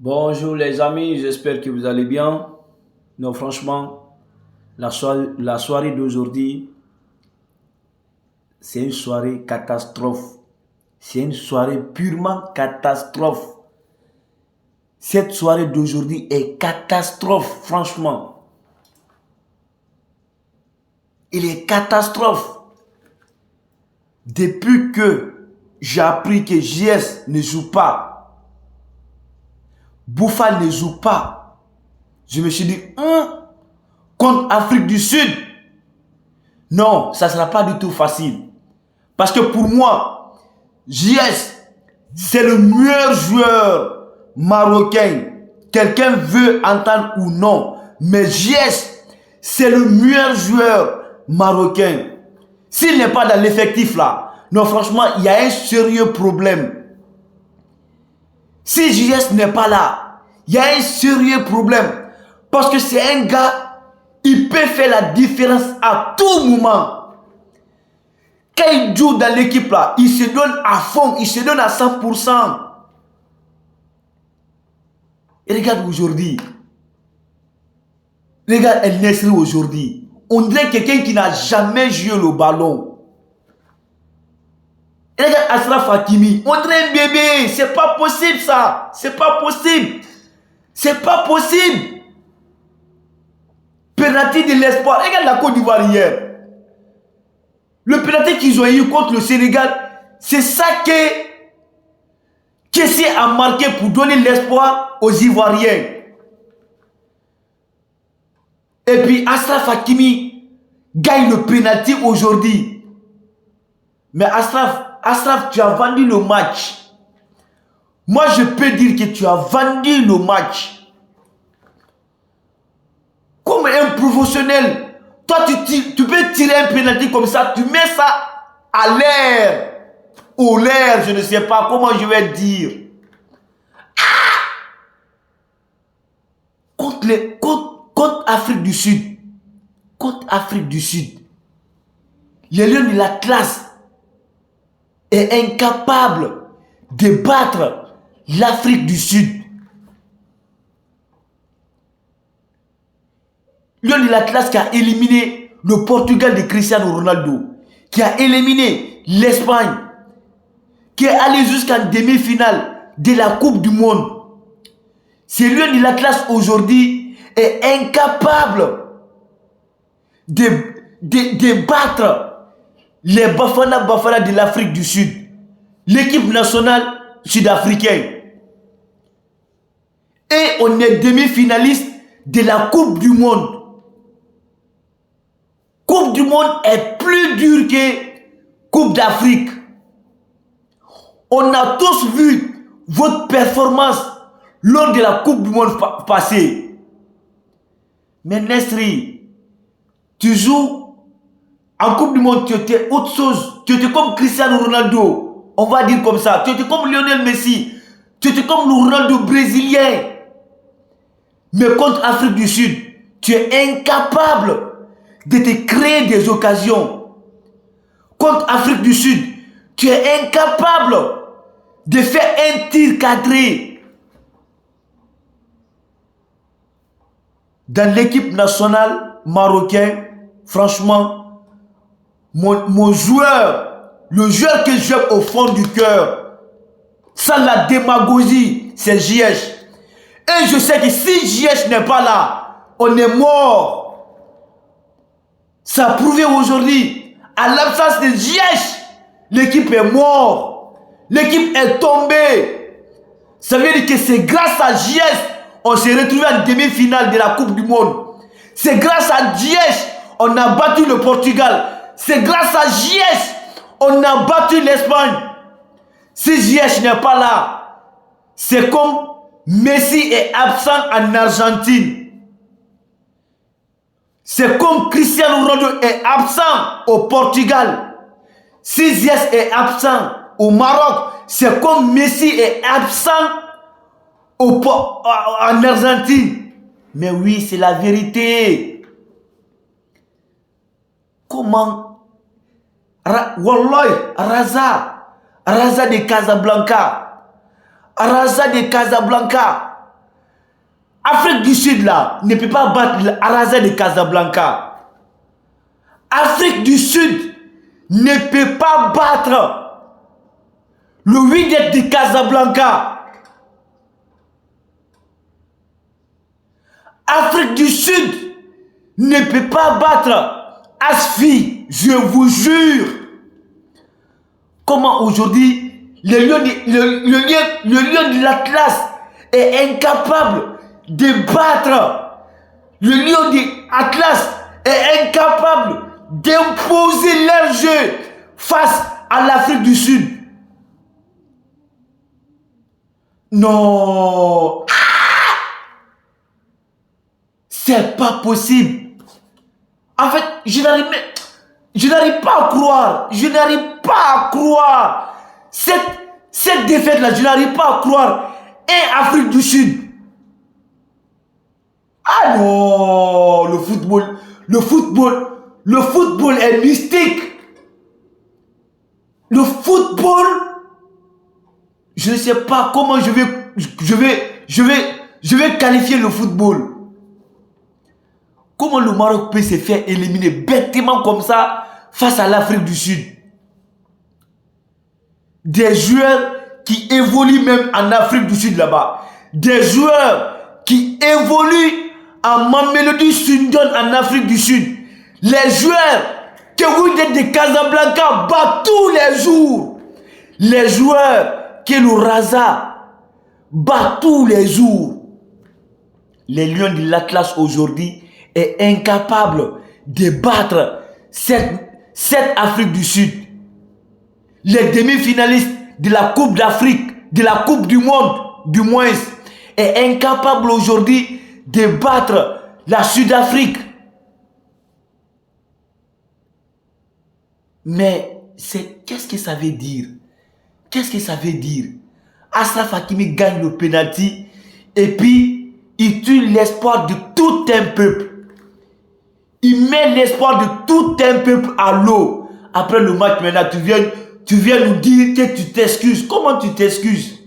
Bonjour les amis, j'espère que vous allez bien. Non, franchement, la soirée d'aujourd'hui, c'est une soirée catastrophe. C'est une soirée purement catastrophe. Cette soirée d'aujourd'hui est catastrophe, franchement. Il est catastrophe. Depuis que j'ai appris que JS ne joue pas, Bouffal ne joue pas, je me suis dit, contre Afrique du Sud, non, ça ne sera pas du tout facile. Parce que pour moi, JS, c'est le meilleur joueur marocain. Quelqu'un veut entendre ou non. Mais JS, c'est le meilleur joueur marocain. S'il n'est pas dans l'effectif là, non franchement, il y a un sérieux problème. Si JS n'est pas là, il y a un sérieux problème. Parce que c'est un gars, il peut faire la différence à tout moment. Quand il joue dans l'équipe là, il se donne à fond, il se donne à 100%. Et regarde aujourd'hui. Regarde El Nesri aujourd'hui. On dirait quelqu'un qui n'a jamais joué le ballon. Et regarde Ashraf Hakimi. On dirait un bébé. C'est pas possible ça. C'est pas possible. C'est pas possible. Penalty de l'espoir. Regarde la Côte d'Ivoire hier. Le penalty qu'ils ont eu contre le Sénégal, c'est ça que Kessie a marqué pour donner l'espoir aux Ivoiriens. Et puis Ashraf Hakimi gagne le penalty aujourd'hui. Mais Ashraf, tu as vendu le match. Moi, je peux dire que tu as vendu le match. Comme un professionnel. Toi, tu peux tirer un penalty comme ça, tu mets ça à l'air. Au l'air, je ne sais pas comment je vais dire. Contre Afrique du Sud. Contre Afrique du Sud. Les Lions de l'Atlas est incapable de battre l'Afrique du Sud. Lion de l'Atlas qui a éliminé le Portugal de Cristiano Ronaldo, qui a éliminé l'Espagne, qui est allé jusqu'en demi-finale de la Coupe du Monde. Ce Lion de l'Atlas aujourd'hui est incapable de battre les Bafana de l'Afrique du Sud, l'équipe nationale sud-africaine. Et on est demi-finaliste de la Coupe du Monde. Coupe du Monde est plus dure que Coupe d'Afrique. On a tous vu votre performance lors de la Coupe du Monde passée. Mais Nesri, tu joues en Coupe du Monde, tu étais autre chose. Tu étais comme Cristiano Ronaldo. On va dire comme ça. Tu étais comme Lionel Messi. Tu étais comme le Ronaldo brésilien. Mais contre Afrique du Sud, tu es incapable de te créer des occasions. Contre Afrique du Sud, tu es incapable de faire un tir cadré. Dans l'équipe nationale marocaine, franchement, mon joueur, le joueur que j'aime au fond du cœur, sans la démagogie, c'est Ziyech. Et je sais que si Ziyech n'est pas là, on est mort. Ça a prouvé aujourd'hui, à l'absence de Ziyech, l'équipe est morte. L'équipe est tombée. Ça veut dire que c'est grâce à Ziyech on s'est retrouvé en demi-finale de la Coupe du Monde. C'est grâce à Ziyech on a battu le Portugal. C'est grâce à Ziyech on a battu l'Espagne. Si Ziyech n'est pas là, c'est comme Messi est absent en Argentine. C'est comme Cristiano Ronaldo est absent au Portugal. Si Ziyech est absent au Maroc, c'est comme Messi est absent en Argentine. Mais oui, c'est la vérité. Comment Wallahi, Raza de Casablanca. Raza de Casablanca. Afrique du Sud là ne peut pas battre l'Araza de Casablanca. Afrique du Sud ne peut pas battre le Wydad de Casablanca. Afrique du Sud ne peut pas battre Asfi, je vous jure. Comment aujourd'hui le lion de l'Atlas est incapable de battre, le lion de l'Atlas est incapable d'imposer leur jeu face à l'Afrique du Sud. Non, c'est pas possible. En fait, je n'arrive pas à croire. Je n'arrive pas à croire. Cette défaite-là, je n'arrive pas à croire. Et Afrique du Sud. Ah non, le football est mystique. Le football, je ne sais pas comment je vais qualifier le football. Comment le Maroc peut se faire éliminer bêtement comme ça face à l'Afrique du Sud? Des joueurs qui évoluent même en Afrique du Sud là-bas. Des joueurs qui évoluent en Mamelodi Sundowns en Afrique du Sud. Les joueurs que vous êtes de Casablanca battent tous les jours. Les joueurs que le Raza bat tous les jours. Les Lions de l'Atlas aujourd'hui est incapable de battre cette Afrique du Sud. Les demi-finalistes de la Coupe d'Afrique, de la Coupe du Monde, du moins, est incapable aujourd'hui de battre la Sud-Afrique. Mais qu'est-ce que ça veut dire? Qu'est-ce que ça veut dire? Achraf Hakimi gagne le penalty et puis il tue l'espoir de tout un peuple. Il met l'espoir de tout un peuple à l'eau. Après le match, maintenant, tu viens nous dire que tu t'excuses. Comment tu t'excuses?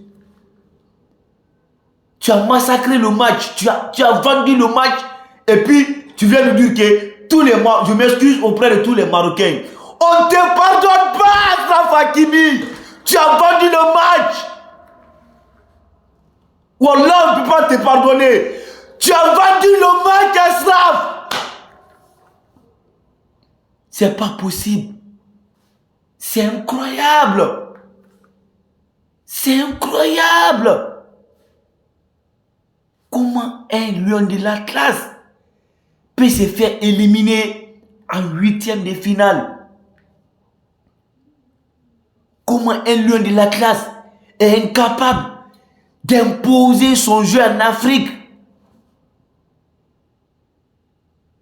Tu as massacré le match. Tu as vendu le match. Et puis, tu viens nous dire que je m'excuse auprès de tous les Marocains. On ne te pardonne pas, Achraf Hakimi. Tu as vendu le match. Wallah, on ne peut pas te pardonner. Tu as vendu le match, Achraf. C'est pas possible. C'est incroyable. C'est incroyable. Comment un lion de l'Atlas peut se faire éliminer en 8e de finale? Comment un lion de l'Atlas est incapable d'imposer son jeu en Afrique?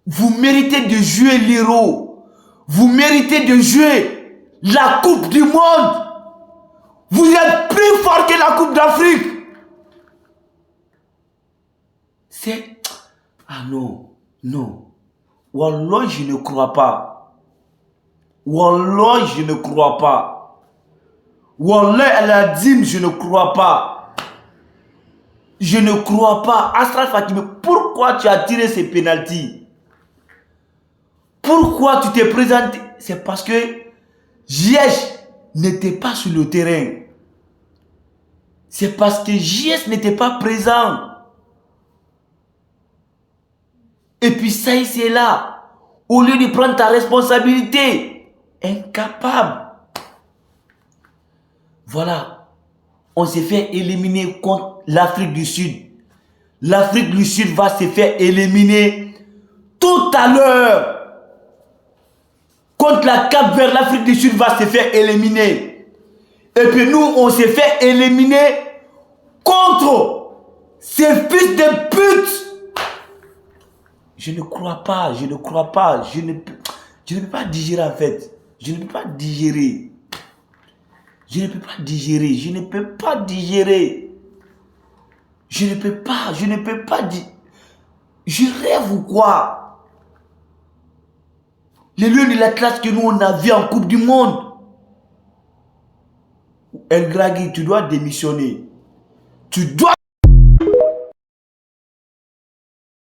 Vous méritez de jouer l'héros. Vous méritez de jouer la Coupe du Monde. Vous êtes plus fort que la Coupe d'Afrique. C'est... Ah non, non. Wallah, je ne crois pas. Wallah, je ne crois pas. Wallah, elle a dit, je ne crois pas. Je ne crois pas. Achraf Hakimi, pourquoi tu as tiré ces pénaltys? Pourquoi tu t'es présenté? C'est parce que Ziyech n'était pas sur le terrain. C'est parce que Ziyech n'était pas présent. Et puis ça, c'est là. Au lieu de prendre ta responsabilité, incapable. Voilà. On s'est fait éliminer contre l'Afrique du Sud. L'Afrique du Sud va se faire éliminer tout à l'heure. Contre la Cap-Vert, l'Afrique du Sud va se faire éliminer. Et puis nous, on s'est fait éliminer contre ces fils de pute. Je ne crois pas, je ne crois pas. Je ne peux pas digérer en fait. Je ne peux pas digérer. Je ne peux pas digérer. Je ne peux pas digérer. Je ne peux pas digérer. Je rêve ou quoi? Les lions de l'Atlas que nous on a vu en Coupe du Monde. El Gragui, tu dois démissionner. Tu dois